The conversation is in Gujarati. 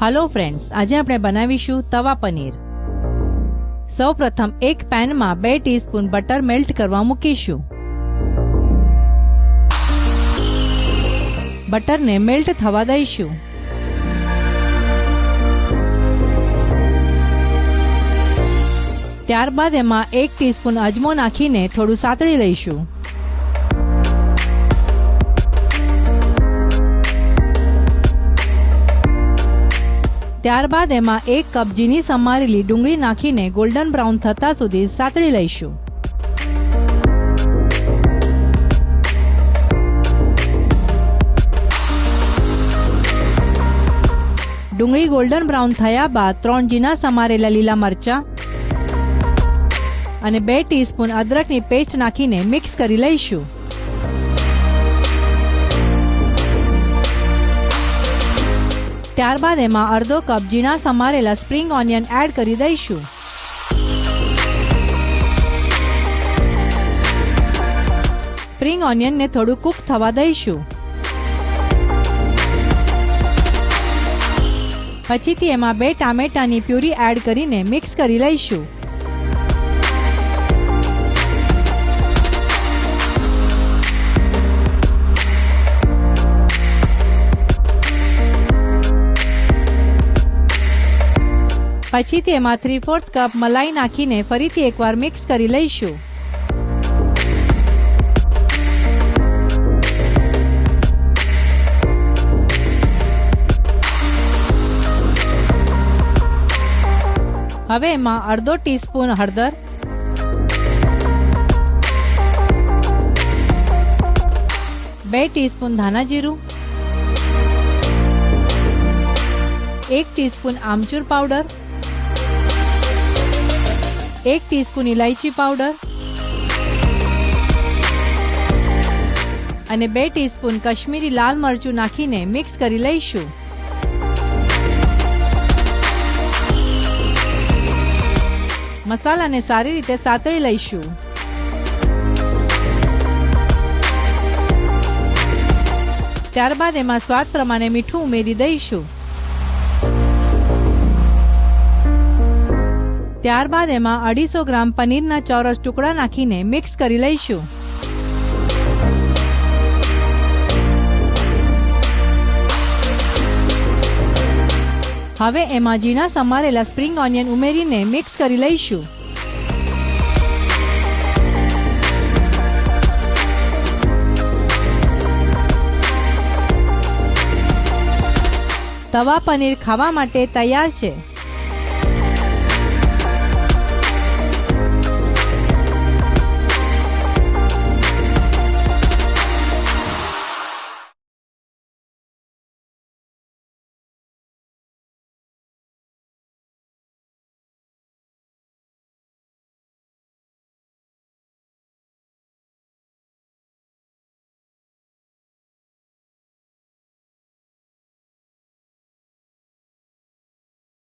हेलो फ्रेंड्स, आज આપણે બનાવીશું તવા પનીર। સૌપ્રથમ એક પેનમાં 2 ટીસ્પૂન બટર મેલ્ટ કરવા મૂકીશું। બટરને મેલ્ટ થવા દઈશું। ત્યારબાદ એમાં 1 ટીસ્પૂન અજમો નાખીને થોડું સાતળી લઈશું। ત્યારબાદ એમાં 1 કપ ઝીણી સમારેલી ડુંગળી નાખીને ગોલ્ડન બ્રાઉન થતા સુધી સાતળી લઈશું। ડુંગળી ગોલ્ડન બ્રાઉન થયા બાદ 3 ઝીણા સમારેલા લીલા મરચાં અને 2 ટીસ્પૂન અદરકની પેસ્ટ નાખીને મિક્સ કરી લઈશું। ત્યારબાદ એમાં અડધો કપ ઝીણા સમારેલા સ્પ્રિંગ ઓનિયન એડ કરી દઈશું। સ્પ્રિંગ ઓનિયનને થોડું કૂક થવા દઈશું। પછીથી એમાં 2 ટામેટાની પ્યુરી એડ કરીને મિક્સ કરી લઈશું। પછીથી એમાં 3/4 કપ મલાઈ નાખીને ફરીથી એકવાર મિક્સ કરી લઈશું। હવે એમાં અડધો ટીસ્પૂન હળદર, 2 ટીસ્પૂન ધાણા જીરું, 1 ટીસ્પૂન આમચૂર પાવડર, 1 ટીસ્પૂન ઇલાયચી પાવડર અને 2 ટીસ્પૂન કશ્મીરી લાલ મરચું નાખીને મિક્સ કરી લઈશું। મસાલાને સારી રીતે સાતળી લઈશું। ત્યારબાદ એમાં સ્વાદ પ્રમાણે મીઠું ઉમેરી દઈશું। ત્યારબાદ એમાં 250 ગ્રામ પનીરના ચોરસ ટુકડા નાખીને મિક્સ કરી લઈશું। હવે એમાં ઝીણા સમારેલા સ્પ્રિંગ ઓનિયન ઉમેરીને મિક્સ કરી લઈશું। તવા પનીર ખાવા માટે તૈયાર છે।